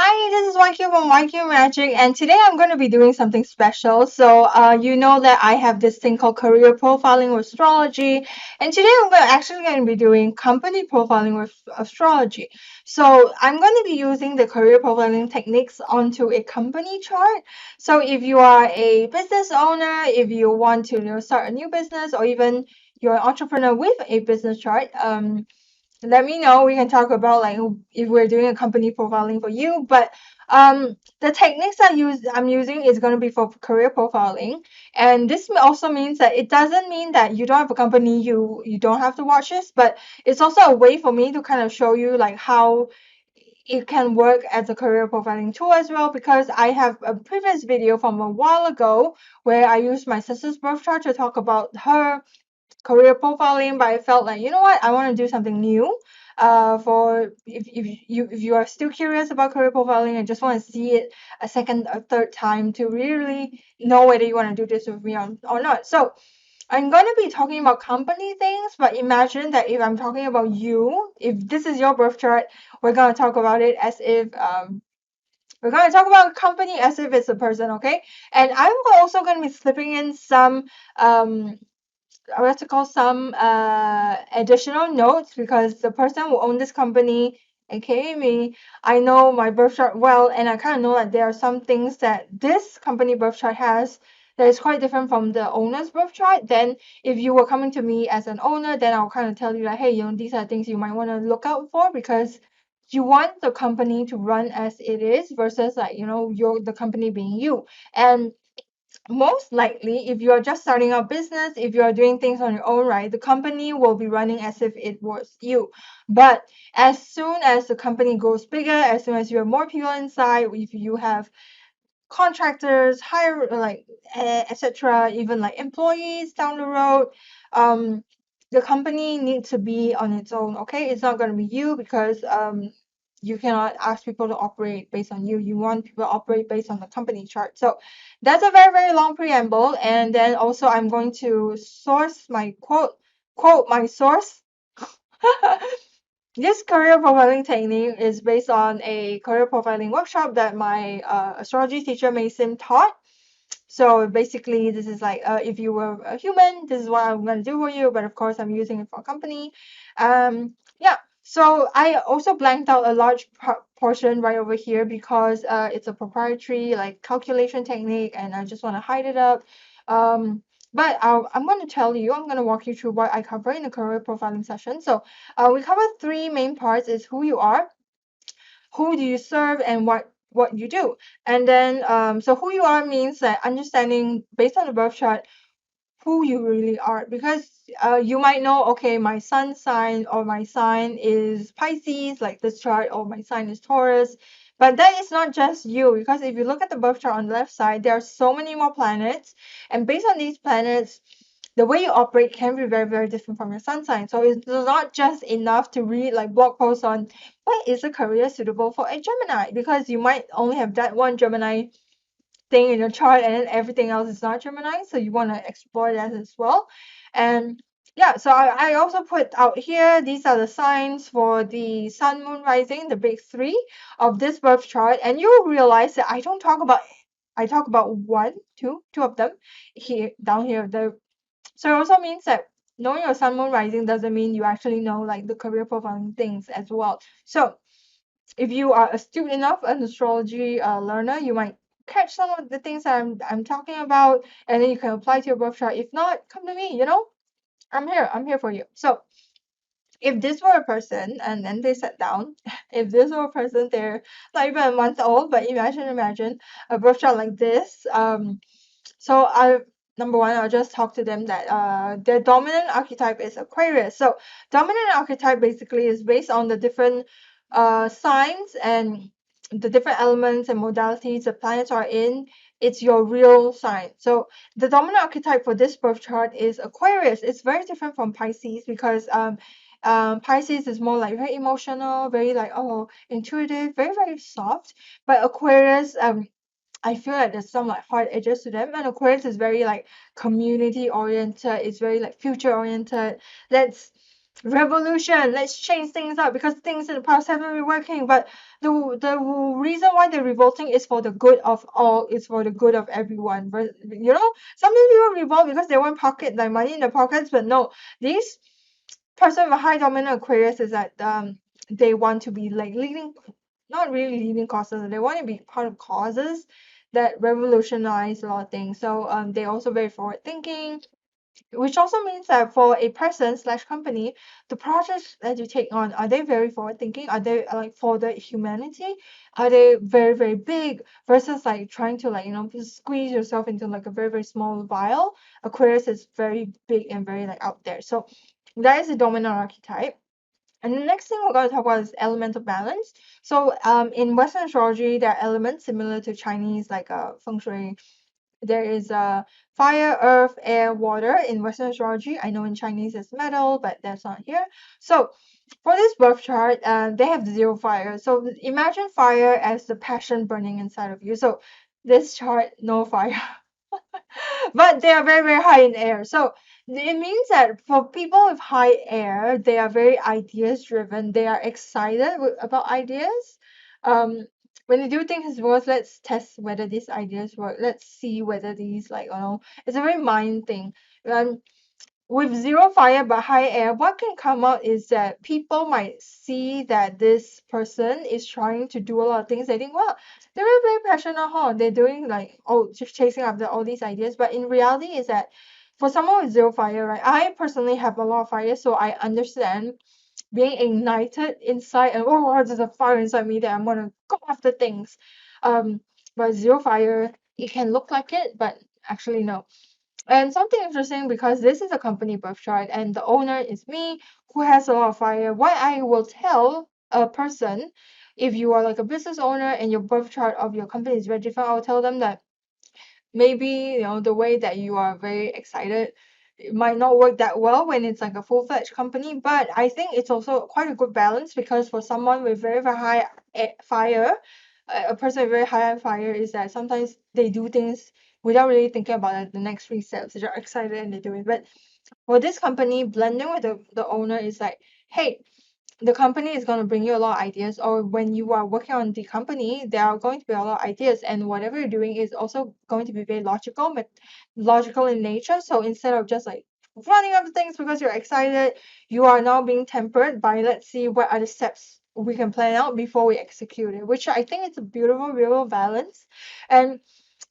Hi, this is YQ from YQ Magic, and today I'm going to be doing something special. You know that I have this thing called career profiling with astrology, and today actually going to be doing company profiling with astrology. So, I'm going to be using the career profiling techniques onto a company chart. So, if you are a business owner, if you want to start a new business, or even you're an entrepreneur with a business chart, let me know. We can talk about like if we're doing a company profiling for you. But the techniques I'm using is going to be for career profiling, and this also means that it doesn't mean that you don't have a company, you don't have to watch this, but it's also a way for me to kind of show you like how it can work as a career profiling tool as well, because I have a previous video from a while ago where I used my sister's birth chart to talk about her career profiling, but I felt like, you know what, I want to do something new. For if you are still curious about career profiling and just want to see it a second or third time to really know whether you want to do this with me or not. So I'm going to be talking about company things, but imagine that if I'm talking about you, if this is your birth chart, we're going to talk about it as if we're going to talk about a company as if it's a person, okay? And I'm also going to be slipping in some um what's it called, some additional notes, because the person who owned this company, aka me, I know my birth chart well, and I kind of know that there are some things that this company birth chart has that is quite different from the owner's birth chart. Then if you were coming to me as an owner, then I'll kind of tell you like, hey, these are things you might want to look out for, because you want the company to run as it is versus like, you're the company being you. And most likely, if you're just starting out business, if you're doing things on your own, right, the company will be running as if it was you. But as soon as the company grows bigger, as soon as you have more people inside, if you have contractors, hire like etc., even like employees down the road, um, the company needs to be on its own. Okay, it's not going to be you, because you cannot ask people to operate based on you. You want people to operate based on the company chart. So that's a very, very long preamble. And then also I'm going to source my quote my source. This career profiling technique is based on a career profiling workshop that my astrology teacher Mason taught. So basically, this is like, if you were a human, this is what I'm going to do for you. But of course, I'm using it for a company. Yeah. So I also blanked out a large portion right over here, because it's a proprietary like calculation technique, and I just want to hide it up. But I'm going to tell you, I'm going to walk you through what I cover in the career profiling session. So we cover three main parts: is who you are, who do you serve, and what you do. And then so who you are means that understanding based on the birth chart who you really are, because you might know, okay, my sun sign or my sign is Pisces, like this chart, or my sign is Taurus. But that is not just you, because if you look at the birth chart on the left side, there are so many more planets, and based on these planets, the way you operate can be very, very different from your sun sign. So it's not just enough to read like blog posts on what is a career suitable for a Gemini, because you might only have that one Gemini thing in your chart, and then everything else is not Gemini. So you want to explore that as well. And yeah, so I also put out here, these are the signs for the sun, moon, rising, the big three of this birth chart. And you'll realize that I talk about two of them here, down here. So it also means that knowing your sun, moon, rising doesn't mean you actually know like the career profiling things as well. So if you are astute enough, an astrology learner, you might catch some of the things that I'm talking about, and then you can apply to your birth chart. If not, come to me. I'm here for you. So if this were a person and then they sat down, if this were a person, they're not even a month old, but imagine a birth chart like this. So I Number one, I'll just talk to them that their dominant archetype is Aquarius. So dominant archetype basically is based on the different signs and the different elements and modalities the planets are in. It's your real sign. So the dominant archetype for this birth chart is Aquarius. It's very different from Pisces, because Pisces is more like very emotional, very like, intuitive, very, very soft. But Aquarius, I feel like there's some like hard edges to them, and Aquarius is very like community oriented. It's very like future oriented. Let's revolution, let's change things up because things in the past haven't been working. But the reason why they're revolting is for the good of all, it's for the good of everyone. But you know, sometimes people revolt because they want pocket like money in their pockets, but no, these person with a high dominant Aquarius is that they want to be like leading, not really leading causes, they want to be part of causes that revolutionize a lot of things. So they also very forward thinking, which also means that for a person slash company, the projects that you take on, are they very forward thinking? Are they like for the humanity? Are they very, very big versus like trying to like, you know, just squeeze yourself into like a very, very small vial? Aquarius is very big and very like out there. So that is the dominant archetype. And the next thing we're going to talk about is elemental balance. So in Western astrology, there are elements similar to Chinese like feng shui. There is fire, earth, air, water in Western astrology. I know in Chinese it's metal, but that's not here. So for this birth chart, they have zero fire. So imagine fire as the passion burning inside of you. So this chart, no fire. But they are very, very high in air. So it means that for people with high air, they are very ideas driven. They are excited about ideas. Um, when they do things worth, let's test whether these ideas work. Let's see whether these like, you know, it's a very mind thing. With zero fire but high air, what can come out is that people might see that this person is trying to do a lot of things. They think, well, they're very, very passionate, huh? They're doing like, oh, just chasing after all these ideas. But in reality, is that for someone with zero fire, right? I personally have a lot of fire, so I understand being ignited inside and oh, there's a fire inside me that I'm gonna go after things. Um, but zero fire, it can look like it, but actually no. And something interesting because this is a company birth chart and the owner is me who has a lot of fire. What I will tell a person, if you are like a business owner and your birth chart of your company is very different, I'll tell them that maybe you know the way that you are very excited, it might not work that well when it's like a full-fledged company, but I think it's also quite a good balance because for someone with very, very high fire, a person with very high fire is that sometimes they do things without really thinking about it, the next three steps. They're excited and they do it. But for this company, blending with the owner is like, hey, the company is going to bring you a lot of ideas, or when you are working on the company there are going to be a lot of ideas, and whatever you're doing is also going to be very logical, logical in nature. So instead of just like running after things because you're excited, you are now being tempered by, let's see what are the steps we can plan out before we execute it, which I think it's a beautiful, beautiful balance. And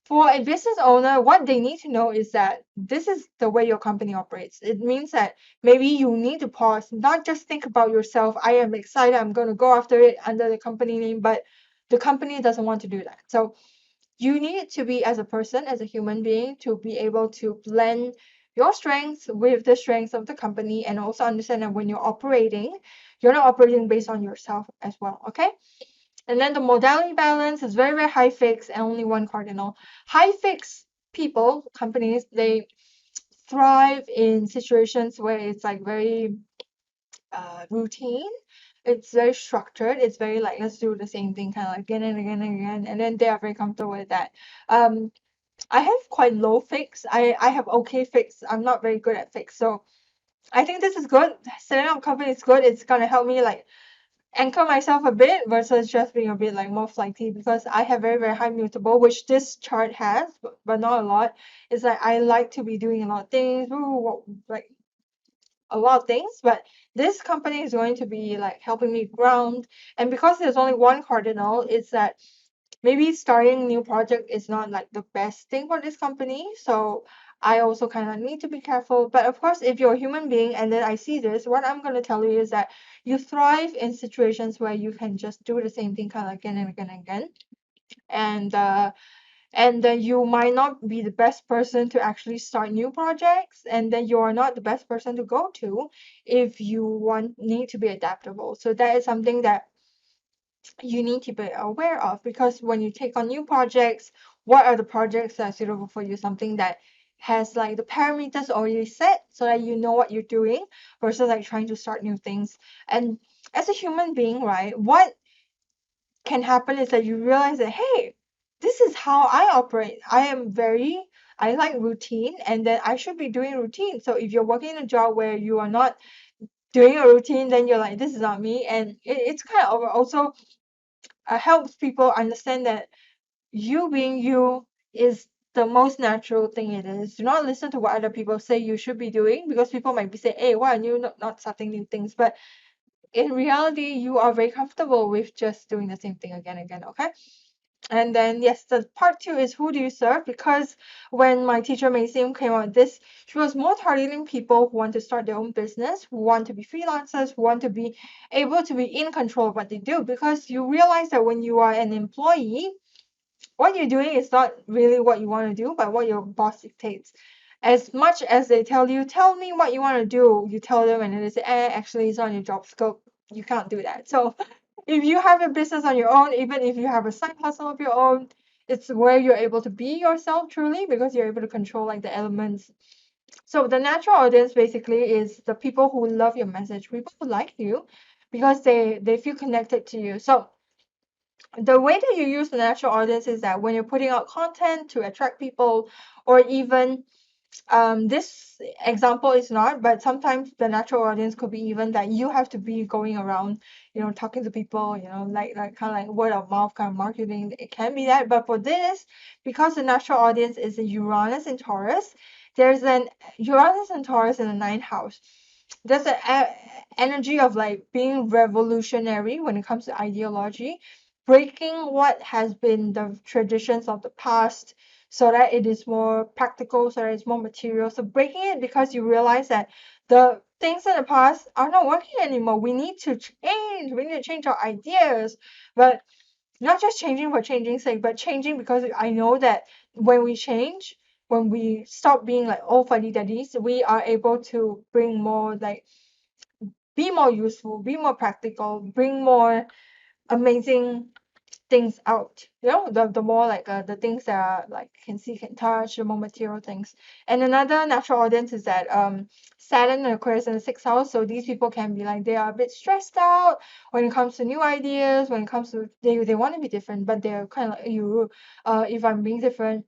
for a business owner, what they need to know is that this is the way your company operates. It means that maybe you need to pause, not just think about yourself. I am excited, I'm going to go after it under the company name, but the company doesn't want to do that. So you need to be, as a person, as a human being, to be able to blend your strengths with the strengths of the company and also understand that when you're operating, you're not operating based on yourself as well. Okay. And then the modality balance is very, very high fix and only one cardinal. High fix people, companies, they thrive in situations where it's like very routine. It's very structured. It's very like, let's do the same thing kind of like again and again and again. And then they are very comfortable with that. Um, I have quite low fix. I have okay fix. I'm not very good at fix. So I think this is good. Setting up company is good. It's gonna help me like anchor myself a bit versus just being a bit like more flighty, because I have very, very high mutable, which this chart has, but not a lot. It's like I like to be doing a lot of things, like a lot of things, but this company is going to be like helping me ground. And because there's only one cardinal, it's that maybe starting new project is not like the best thing for this company. So I also kind of need to be careful. But of course, if you're a human being and then I see this, what I'm going to tell you is that you thrive in situations where you can just do the same thing kind of again and again and again. And then you might not be the best person to actually start new projects, and then you are not the best person to go to if you need to be adaptable. So that is something that you need to be aware of, because when you take on new projects, what are the projects that are suitable for you? Something that has like the parameters already set so that you know what you're doing versus like trying to start new things. And as a human being, right, what can happen is that you realize that, hey, this is how I operate. I like routine, and then I should be doing routine. So if you're working in a job where you are not doing a routine, then you're like, this is not me. And it's kind of also helps people understand that you being you is the most natural thing it is. Do not listen to what other people say you should be doing, because people might be saying, hey, why are you not starting new things? But in reality, you are very comfortable with just doing the same thing again and again, okay? And then, yes, the part two is who do you serve? Because when my teacher Maxim came out with this, she was more targeting people who want to start their own business, who want to be freelancers, who want to be able to be in control of what they do. Because you realize that when you are an employee, what you're doing is not really what you want to do, but what your boss dictates. As much as they tell you, tell me what you want to do, you tell them, and then they say, actually, it's on your job scope. You can't do that. So if you have a business on your own, even if you have a side hustle of your own, it's where you're able to be yourself truly, because you're able to control like the elements. So the natural audience basically is the people who love your message, people who like you because they feel connected to you. So the way that you use the natural audience is that when you're putting out content to attract people, or even this example is not, but sometimes the natural audience could be even that you have to be going around, talking to people, like kind of like word of mouth kind of marketing. It can be that, but for this, because the natural audience is a Uranus in Taurus, there's an Uranus and Taurus in the ninth house. There's an energy of like being revolutionary when it comes to ideology, breaking what has been the traditions of the past so that it is more practical, so that it's more material. So breaking it because you realize that the things in the past are not working anymore. We need to change. We need to change our ideas, but not just changing for changing's sake, but changing because I know that when we change, when we stop being like old fuddy duddies, we are able to bring more like be more useful, be more practical, bring more amazing things out. The more like the things that are like can see, can touch, the more material things. And another natural audience is that Saturn and Aquarius in the sixth house. So these people can be like they are a bit stressed out when it comes to new ideas, when it comes to they want to be different, but they're kind of like you. If I'm being different,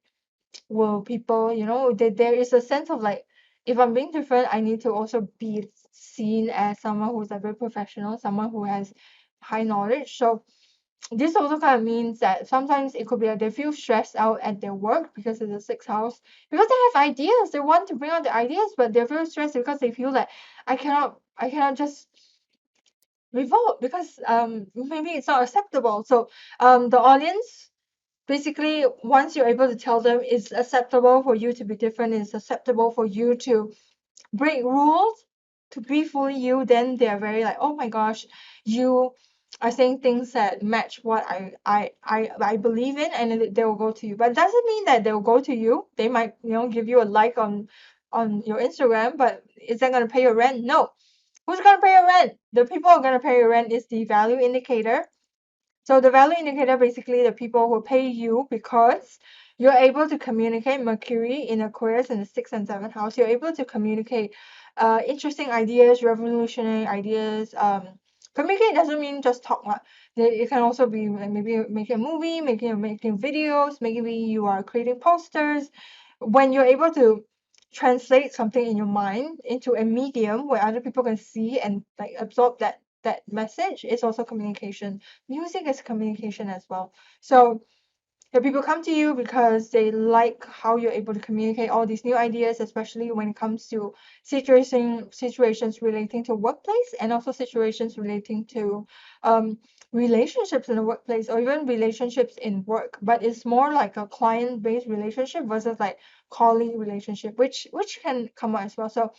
will people, there is a sense of like if I'm being different, I need to also be seen as someone who's like very professional, someone who has high knowledge. So this also kind of means that sometimes it could be like they feel stressed out at their work because it's the sixth house, because they have ideas, they want to bring out the ideas, but they're very stressed because they feel that I cannot just revolt because maybe it's not acceptable. So the audience basically, once you're able to tell them it's acceptable for you to be different, it's acceptable for you to break rules, to be fully you, then they're very like, oh my gosh, you are saying things that match what I believe in, and they will go to you. But it doesn't mean that they'll go to you. They might, give you a like on your Instagram, but is that gonna pay your rent? No. Who's gonna pay your rent? The people who are gonna pay your rent is the value indicator. So the value indicator basically the people who pay you because you're able to communicate. Mercury in Aquarius in the sixth and seventh house. You're able to communicate interesting ideas, revolutionary ideas. Communicate doesn't mean just talk. It can also be like maybe making a movie, making videos. Maybe you are creating posters. When you're able to translate something in your mind into a medium where other people can see and like absorb that message, is also communication. Music is communication as well. So the people come to you because they like how you're able to communicate all these new ideas, especially when it comes to situations relating to workplace, and also situations relating to relationships in the workplace, or even relationships in work. But it's more like a client-based relationship versus like colleague relationship, which can come out as well. So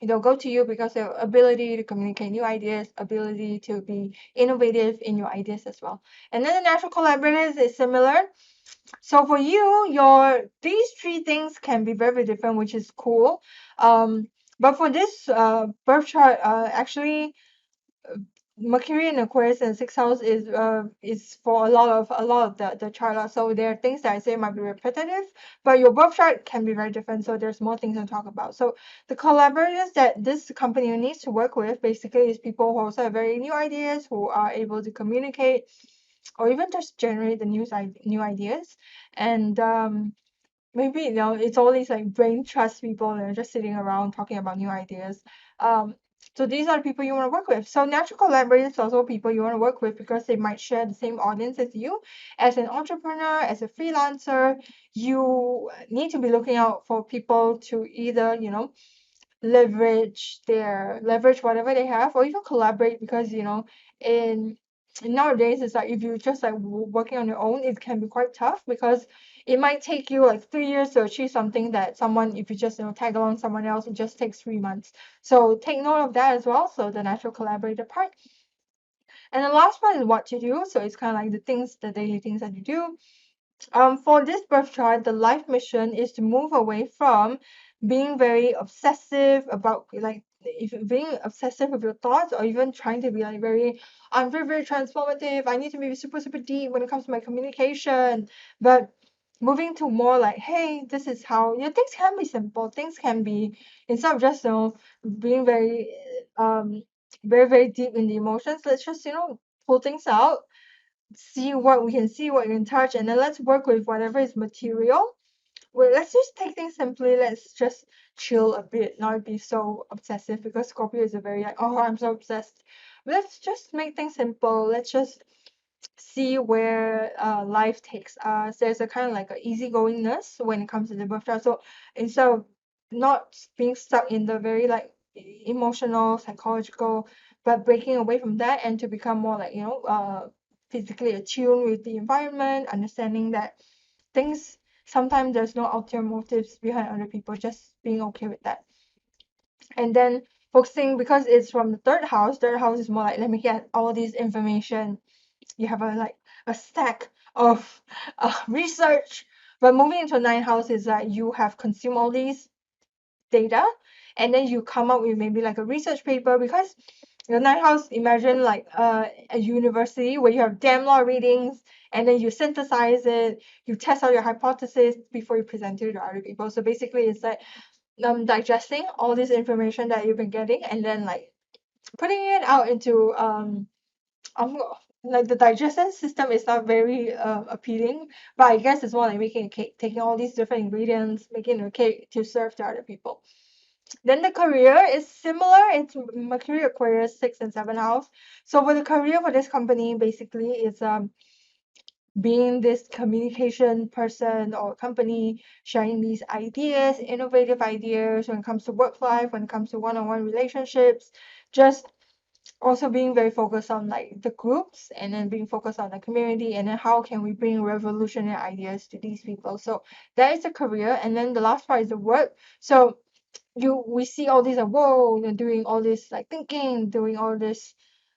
they'll go to you because of ability to communicate new ideas, ability to be innovative in your ideas as well. And then the natural collaborators is similar. So for you, these three things can be very different, which is cool. But for this birth chart, actually Mercury in Aquarius and sixth house is for a lot of the chart lah. So there are things that I say might be repetitive, but your birth chart can be very different. So there's more things to talk about. So the collaborators that this company needs to work with basically is people who also have very new ideas, who are able to communicate, or even just generate the new ideas. And maybe it's all these like brain trust people that are just sitting around talking about new ideas. So these are the people you want to work with. So natural collaborators are also people you want to work with because they might share the same audience as you. As an entrepreneur, as a freelancer, you need to be looking out for people to either, leverage whatever they have or even collaborate because in nowadays it's like if you just like working on your own it can be quite tough because it might take you like 3 years to achieve something that someone if you just tag along someone else it just takes 3 months. So take note of that as well, so the natural collaborator part. And the last part is what to do, so it's kind of like the daily things that you do. For this birth chart, the life mission is to move away from being very obsessive about like if you're being obsessive with your thoughts or even trying to be like I'm very, very transformative. I need to be super, super deep when it comes to my communication. But moving to more like, hey, this is how things can be simple. Things can be instead of just being um very, very deep in the emotions, let's just pull things out, see what we can touch, and then let's work with whatever is material. Well, let's just take things simply. Let's just chill a bit, not be so obsessive because Scorpio is a very like, oh, I'm so obsessed. Let's just make things simple. Let's just see where life takes us. There's a kind of like a easygoingness when it comes to the birth chart. So instead of not being stuck in the very like emotional, psychological, but breaking away from that and to become more like physically attuned with the environment, understanding that things sometimes there's no ulterior motives behind other people, just being okay with that. And then focusing because it's from the third house. Third house is more like let me get all this information. You have a stack of research. But moving into ninth house is that you have consumed all these data and then you come up with maybe like a research paper because the ninth house, imagine like a university where you have damn lot of readings and then you synthesize it, you test out your hypothesis before you present it to other people. So basically it's like digesting all this information that you've been getting and then like putting it out into um like the digestion system is not very appealing, but I guess it's more like making a cake, taking all these different ingredients, making a cake to serve to other people. Then the career is similar. It's Mercury Aquarius 6 and 7 house. So for the career for this company, basically, is being this communication person or company, sharing these ideas, innovative ideas when it comes to work life, when it comes to one-on-one relationships, just also being very focused on like the groups and then being focused on the community and then how can we bring revolutionary ideas to these people. So that is the career, and then the last part is the work. So we see all these like whoa, doing all this like thinking, doing all this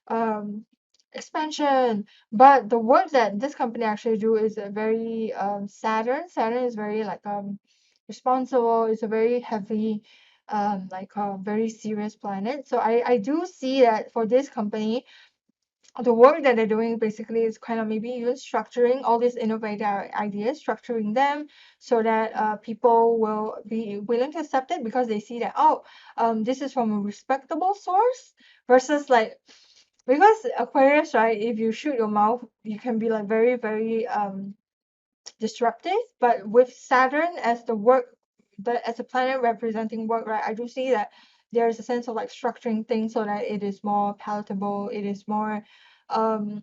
um expansion, but the work that this company actually do is a very Saturn is very like responsible. It's a very heavy like a very serious planet. So I do see that for this company the work that they're doing basically is kind of maybe even structuring all these innovative ideas, structuring them so that people will be willing to accept it because they see that, oh, this is from a respectable source versus like, because Aquarius, right, if you shoot your mouth, you can be like very, very disruptive. But with Saturn as the work, as a planet representing work, right, I do see that there's a sense of like structuring things so that it is more palatable, it is more um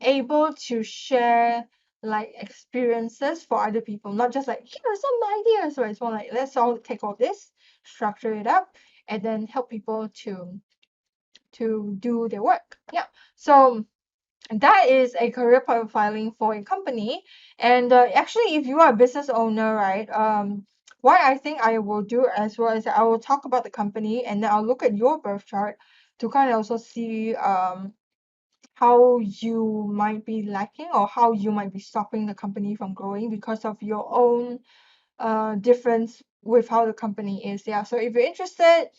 able to share like experiences for other people, not just like here are some ideas. So it's more like let's all take all this, structure it up, and then help people to do their work. Yeah. So that is a career profiling for a company. And actually, if you are a business owner, right? What I think I will do as well is I will talk about the company and then I'll look at your birth chart to kind of also see how you might be lacking or how you might be stopping the company from growing because of your own difference with how the company is. Yeah. So if you're interested,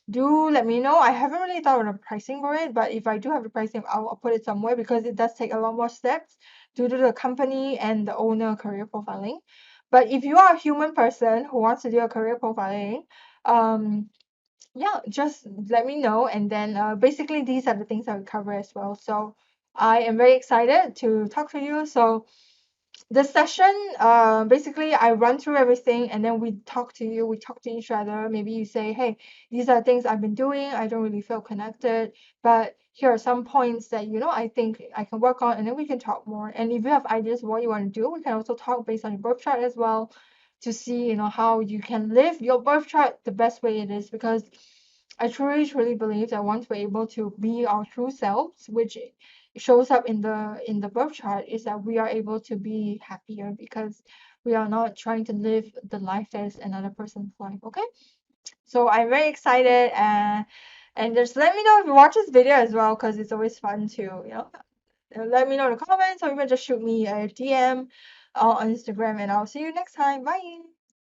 do let me know. I haven't really thought of the pricing for it, but if I do have the pricing, I'll put it somewhere because it does take a lot more steps due to the company and the owner career profiling. But if you are a human person who wants to do a career profiling, um, yeah, just let me know. And then basically these are the things I will cover as well. So I am very excited to talk to you. So the session, basically I run through everything and then we talk to each other. Maybe you say, hey, these are things I've been doing, I don't really feel connected, but here are some points that I think I can work on, and then we can talk more. And if you have ideas what you want to do, we can also talk based on your birth chart as well, to see how you can live your birth chart the best way it is. Because I truly truly believe that once we're able to be our true selves, which shows up in the birth chart, is that we are able to be happier because we are not trying to live the life that is another person's life. Okay, so I'm very excited, and just let me know if you watch this video as well, because it's always fun to let me know in the comments, or even just shoot me a DM on Instagram, and I'll see you next time. Bye.